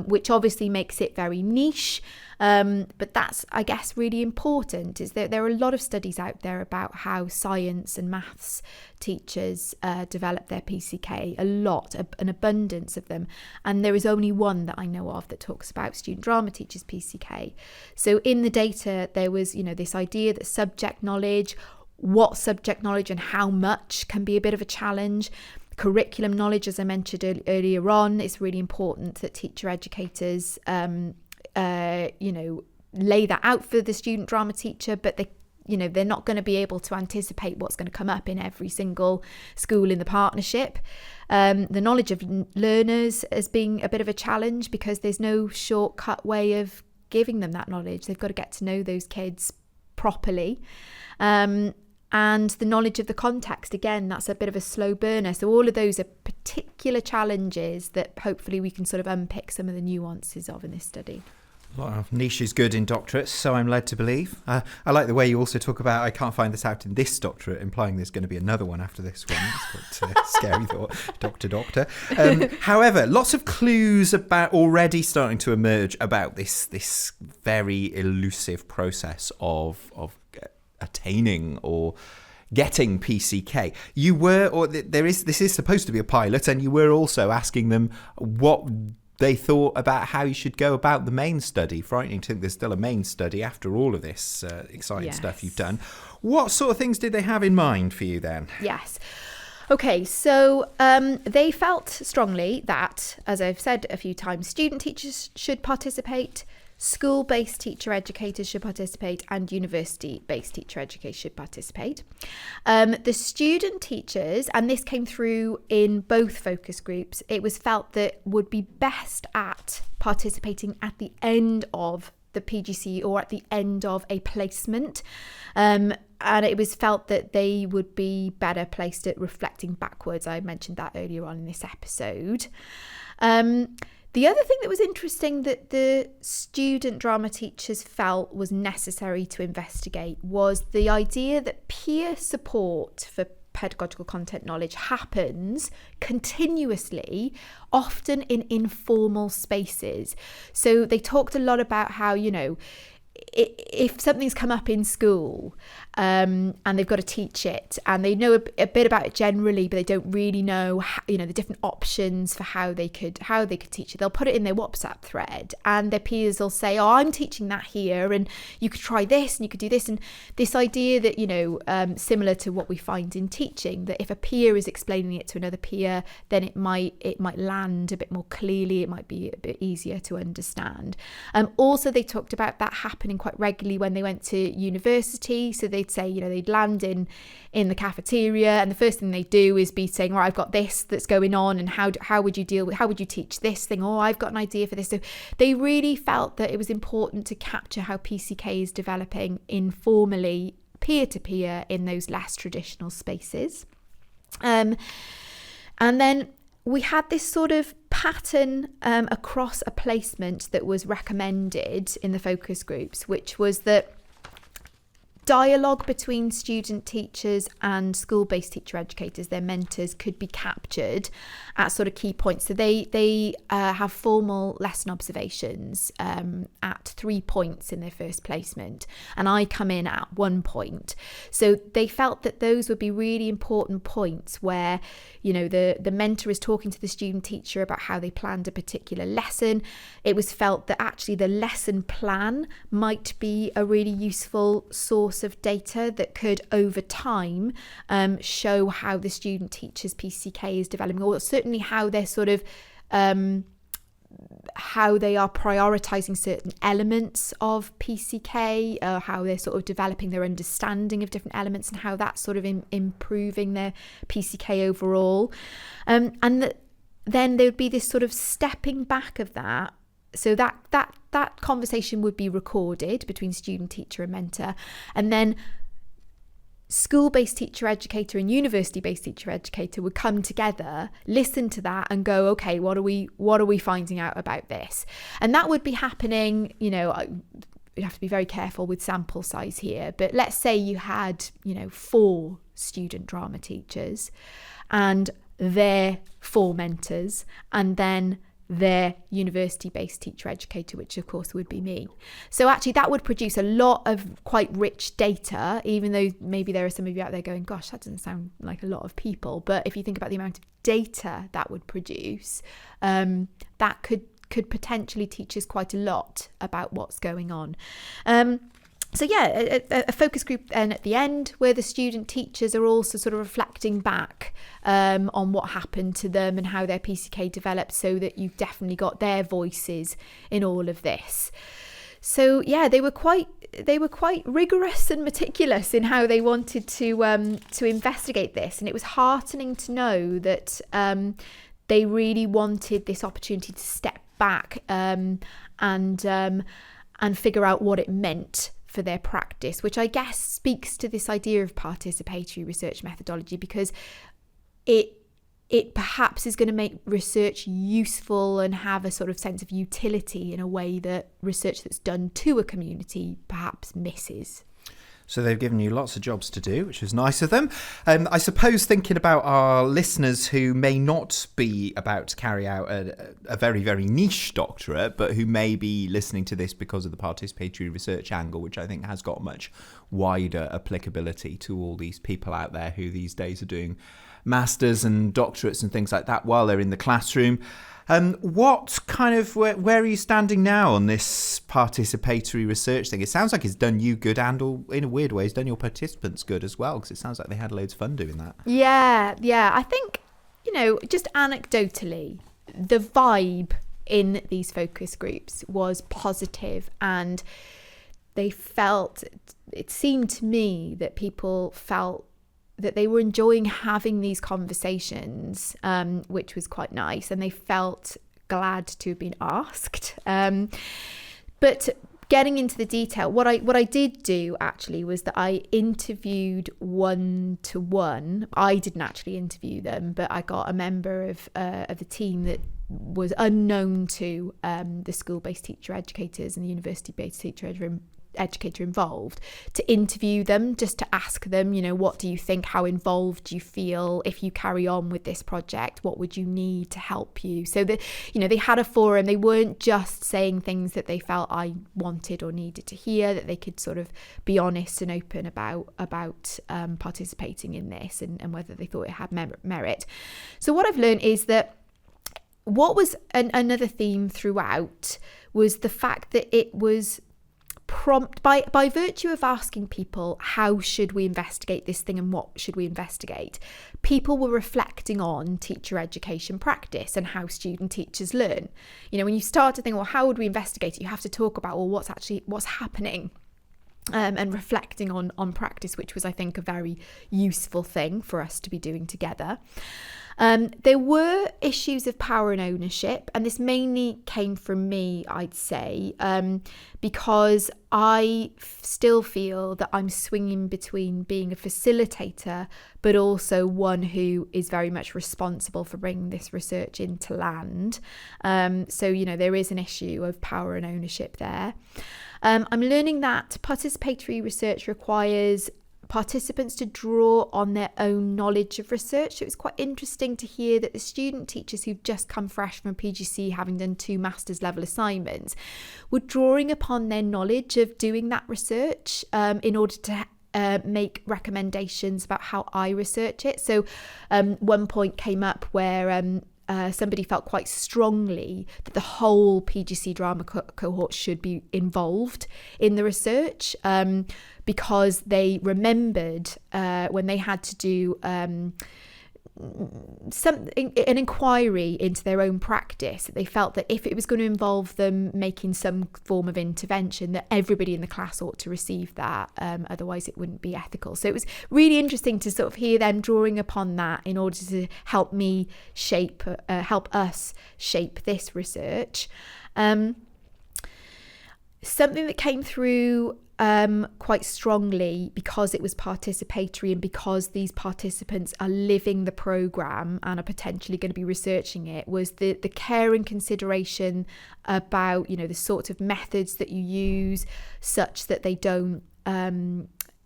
which obviously makes it very niche, but that's, I guess, really important, is that there are a lot of studies out there about how science and maths teachers develop their PCK, an abundance of them, and there is only one that I know of that talks about student drama teachers' PCK. So in the data there was this idea that subject knowledge, what subject knowledge and how much, can be a bit of a challenge. Curriculum knowledge, as I mentioned earlier on, it's really important that teacher educators lay that out for the student drama teacher, but they're not going to be able to anticipate what's going to come up in every single school in the partnership. The knowledge of learners as being a bit of a challenge, because there's no shortcut way of giving them that knowledge. They've got to get to know those kids properly. And the knowledge of the context, again, that's a bit of a slow burner. So all of those are particular challenges that hopefully we can sort of unpick some of the nuances of in this study. A lot of niche is good in doctorates, so I'm led to believe. I like the way you also talk about, I can't find this out in this doctorate, implying there's going to be another one after this one. It's quite scary thought, doctor. However, lots of clues about already starting to emerge about this very elusive process of attaining or getting PCK. You were, or this is supposed to be a pilot, and you were also asking them what they thought about how you should go about the main study. Frightening to think there's still a main study after all of this exciting stuff you've done. What sort of things did they have in mind for you then? Yes. Okay, so they felt strongly that, as I've said a few times, student teachers should participate, school-based teacher educators should participate, and university-based teacher educators should participate. The student teachers, and this came through in both focus groups, it was felt that would be best at participating at the end of the PGC or at the end of a placement. And it was felt that they would be better placed at reflecting backwards. I mentioned that earlier on in this episode. The other thing that was interesting that the student drama teachers felt was necessary to investigate was the idea that peer support for pedagogical content knowledge happens continuously, often in informal spaces. So they talked a lot about how, if something's come up in school and they've got to teach it and they know a bit about it generally, but they don't really know how, the different options for how they could teach it, they'll put it in their WhatsApp thread and their peers will say, oh, I'm teaching that here and you could try this and you could do this. And this idea that, similar to what we find in teaching, that if a peer is explaining it to another peer, then it might land a bit more clearly, it might be a bit easier to understand. Also, they talked about that happening quite regularly when they went to university. So they'd say, they'd land in the cafeteria and the first thing they do is be saying, right, I've got this that's going on and how would you teach this thing? Oh, I've got an idea for this. So they really felt that it was important to capture how PCK is developing informally, peer-to-peer in those less traditional spaces. And then we had this sort of pattern across a placement that was recommended in the focus groups, which was that dialogue between student teachers and school-based teacher educators, their mentors, could be captured at sort of key points. So they have formal lesson observations at 3 points in their first placement, and I come in at 1 point. So they felt that those would be really important points where, the mentor is talking to the student teacher about how they planned a particular lesson. It was felt that actually the lesson plan might be a really useful source of data that could over time show how the student teacher's PCK is developing, or certainly how they're sort of how they are prioritizing certain elements of PCK, how they're sort of developing their understanding of different elements and how that's sort of improving their PCK overall. And then there would be this sort of stepping back of that. So that conversation would be recorded between student, teacher and mentor. And then school-based teacher educator and university-based teacher educator would come together, listen to that and go, okay, what are we finding out about this? And that would be happening, you have to be very careful with sample size here, but let's say you had, 4 student drama teachers and their 4 mentors, and then their university-based teacher educator, which of course would be me. So actually that would produce a lot of quite rich data, even though maybe there are some of you out there going, gosh, that doesn't sound like a lot of people. But if you think about the amount of data that would produce, that could potentially teach us quite a lot about what's going on. So yeah, a focus group then at the end where the student teachers are also sort of reflecting back on what happened to them and how their PCK developed, so that you've definitely got their voices in all of this. So yeah, they were quite rigorous and meticulous in how they wanted to investigate this, and it was heartening to know that they really wanted this opportunity to step back and figure out what it meant for their practice, which I guess speaks to this idea of participatory research methodology, because it it perhaps is going to make research useful and have a sort of sense of utility in a way that research that's done to a community perhaps misses. So they've given you lots of jobs to do, which is nice of them. I suppose thinking about our listeners who may not be about to carry out a very, very niche doctorate, but who may be listening to this because of the participatory research angle, which I think has got much wider applicability to all these people out there who these days are doing masters and doctorates and things like that while they're in the classroom. What kind of, where are you standing now on this participatory research thing? It sounds like it's done you good, and in a weird way, it's done your participants good as well, because it sounds like they had loads of fun doing that. Yeah. I think, just anecdotally, the vibe in these focus groups was positive, and it seemed to me that people felt that they were enjoying having these conversations, which was quite nice, and they felt glad to have been asked. But getting into the detail, what I did do actually was that I interviewed one-to-one. I didn't actually interview them, but I got a member of the team that was unknown to the school-based teacher educators and the university-based teacher educator involved to interview them, just to ask them, what do you think, how involved do you feel? If you carry on with this project, what would you need to help you? So that, they had a forum. They weren't just saying things that they felt I wanted or needed to hear, that they could sort of be honest and open about participating in this and whether they thought it had merit. So what I've learned is that what was another theme throughout was the fact that it was prompt by virtue of asking people, how should we investigate this thing and what should we investigate? People were reflecting on teacher education practice and how student teachers learn. When you start to think, well, how would we investigate it? You have to talk about, well, what's happening. And reflecting on practice, which was, I think, a very useful thing for us to be doing together. There were issues of power and ownership, and this mainly came from me, I'd say, because I still feel that I'm swinging between being a facilitator, but also one who is very much responsible for bringing this research into land. So, there is an issue of power and ownership there. I'm learning that participatory research requires participants to draw on their own knowledge of research. So it was quite interesting to hear that the student teachers who've just come fresh from a PGC, having done 2 master's level assignments, were drawing upon their knowledge of doing that research in order to make recommendations about how I research it. So one point came up where somebody felt quite strongly that the whole PGC drama cohort should be involved in the research because they remembered when they had to do an enquiry into their own practice, they felt that if it was going to involve them making some form of intervention, that everybody in the class ought to receive that, otherwise it wouldn't be ethical. So it was really interesting to sort of hear them drawing upon that in order to help us shape this research. Something that came through quite strongly, because it was participatory and because these participants are living the programme and are potentially going to be researching it, was the care and consideration about, the sorts of methods that you use, such that they don't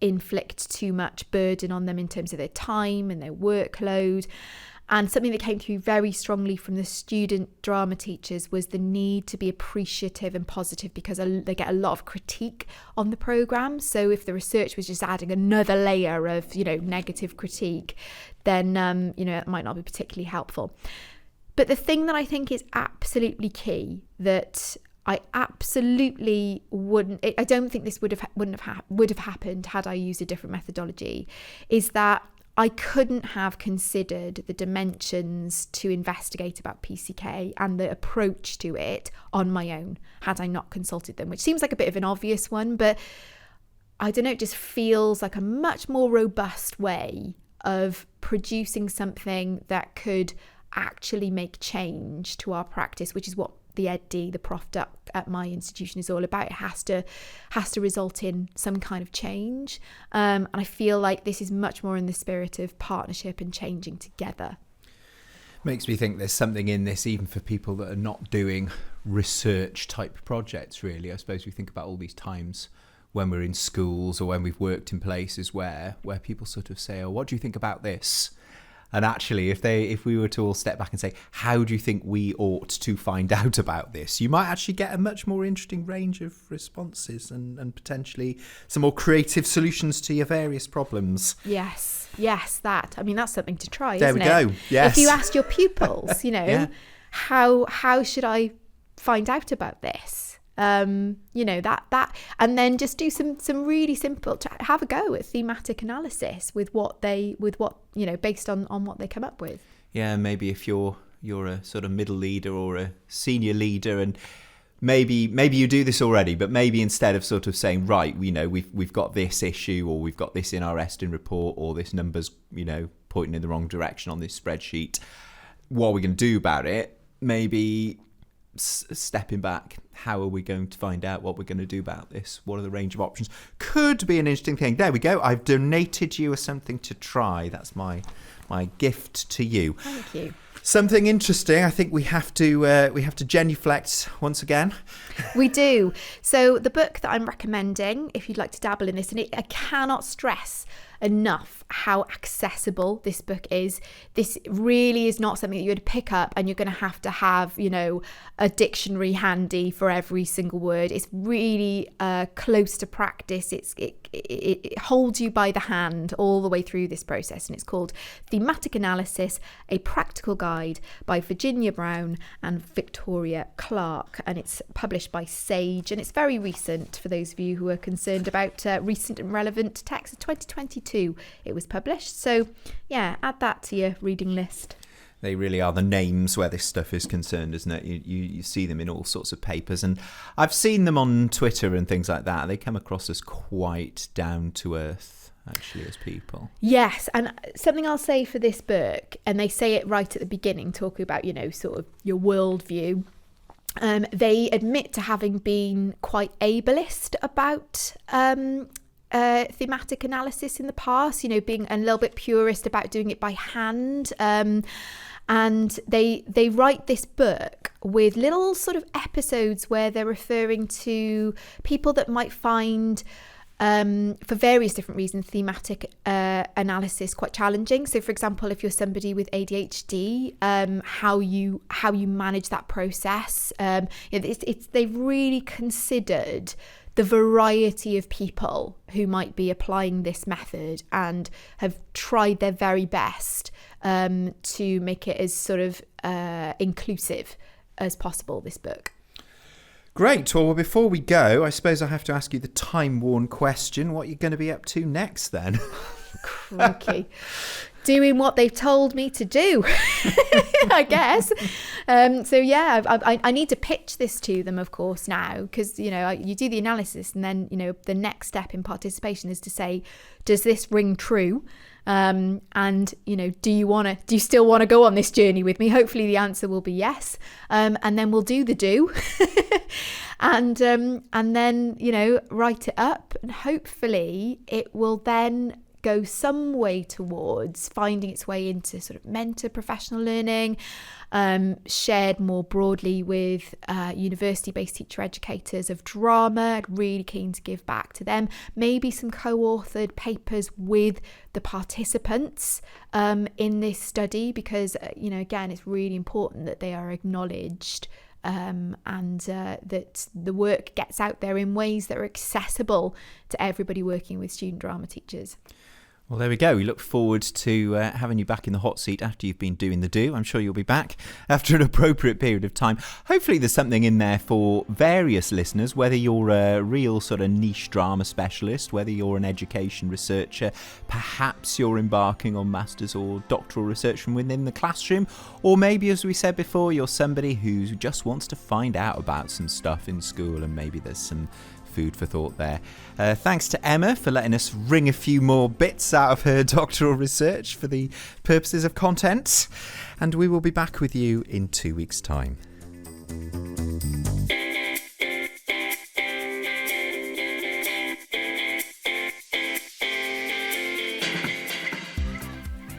inflict too much burden on them in terms of their time and their workload. And something that came through very strongly from the student drama teachers was the need to be appreciative and positive, because they get a lot of critique on the programme. So if the research was just adding another layer of, negative critique, then, it might not be particularly helpful. But the thing that I think is absolutely key, that I absolutely I don't think this would have happened had I used a different methodology, is that I couldn't have considered the dimensions to investigate about PCK and the approach to it on my own had I not consulted them, which seems like a bit of an obvious one, but I don't know, it just feels like a much more robust way of producing something that could actually make change to our practice, which is what the EdD, the Prof Duck at my institution, is all about. It has to result in some kind of change, and I feel like this is much more in the spirit of partnership and changing together. Makes me think there's something in this even for people that are not doing research type projects, really. I suppose we think about all these times when we're in schools or when we've worked in places where people sort of say, oh, what do you think about this? And actually, if we were to all step back and say, how do you think we ought to find out about this? You might actually get a much more interesting range of responses and potentially some more creative solutions to your various problems. Yes, that. I mean, that's something to try, there isn't it? There we go, yes. If you asked your pupils, Yeah. how should I find out about this? That, and then just do some really simple, to have a go at thematic analysis with what based on what they come up with. Yeah, maybe if you're a sort of middle leader or a senior leader, and maybe you do this already, but maybe instead of sort of saying, right, we've got this issue, or we've got this in our Eston report, or this number's pointing in the wrong direction on this spreadsheet, what are we going to do about it? Maybe stepping back, how are we going to find out what we're going to do about this? What are the range of options? Could be an interesting thing. There we go. I've donated you something to try. That's my gift to you. Thank you. Something interesting. I think we have to genuflect once again. We do. So the book that I'm recommending, if you'd like to dabble in this, and I cannot stress enough how accessible this book is. This really is not something that you would pick up and you're going to have a dictionary handy for every single word. It's really close to practice. It holds you by the hand all the way through this process, and it's called Thematic Analysis, A Practical Guide by Virginia Brown and Victoria Clark, and it's published by Sage, and it's very recent for those of you who are concerned about recent and relevant texts. 2022 it was published, so yeah, add that to your reading list. They really are the names where this stuff is concerned, isn't it? You see them in all sorts of papers, and I've seen them on Twitter and things like that. They come across as quite down to earth, actually, as people. Yes, and something I'll say for this book, and they say it right at the beginning, talking about sort of your worldview. They admit to having been quite ableist about thematic analysis in the past, being a little bit purist about doing it by hand. And they write this book with little sort of episodes where they're referring to people that might find, for various different reasons, thematic analysis quite challenging. So, for example, if you're somebody with ADHD, how you manage that process. They've really considered the variety of people who might be applying this method and have tried their very best to make it as sort of inclusive as possible, this book. Great. Well, before we go, I suppose I have to ask you the time-worn question. What are you going to be up to next then? Crikey. Doing what they've told me to do, I guess. So yeah, I need to pitch this to them, of course, now, because you do the analysis, and then the next step in participation is to say, does this ring true? And do you still want to go on this journey with me? Hopefully the answer will be yes. And then we'll do the do, and then write it up, and hopefully it will then go some way towards finding its way into sort of mentor professional learning, shared more broadly with university-based teacher educators of drama. Really keen to give back to them. Maybe some co-authored papers with the participants in this study, because again, it's really important that they are acknowledged, and that the work gets out there in ways that are accessible to everybody working with student drama teachers. Well, there we go. We look forward to having you back in the hot seat after you've been doing the do. I'm sure you'll be back after an appropriate period of time. Hopefully there's something in there for various listeners, whether you're a real sort of niche drama specialist, whether you're an education researcher, perhaps you're embarking on master's or doctoral research from within the classroom, or maybe, as we said before, you're somebody who just wants to find out about some stuff in school, and maybe there's some food for thought there. Thanks to Emma for letting us wring a few more bits out of her doctoral research for the purposes of content, and we will be back with you in 2 weeks' time.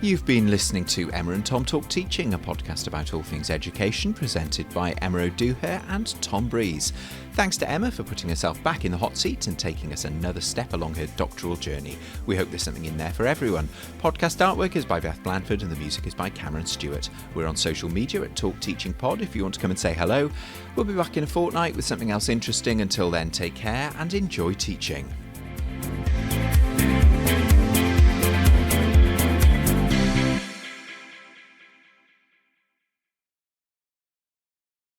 You've been listening to Emma and Tom Talk Teaching, a podcast about all things education, presented by Emma O'Dooher and Tom Breeze. Thanks to Emma for putting herself back in the hot seat and taking us another step along her doctoral journey. We hope there's something in there for everyone. Podcast artwork is by Beth Blandford and the music is by Cameron Stewart. We're on social media at Talk Teaching Pod if you want to come and say hello. We'll be back in a fortnight with something else interesting. Until then, take care and enjoy teaching.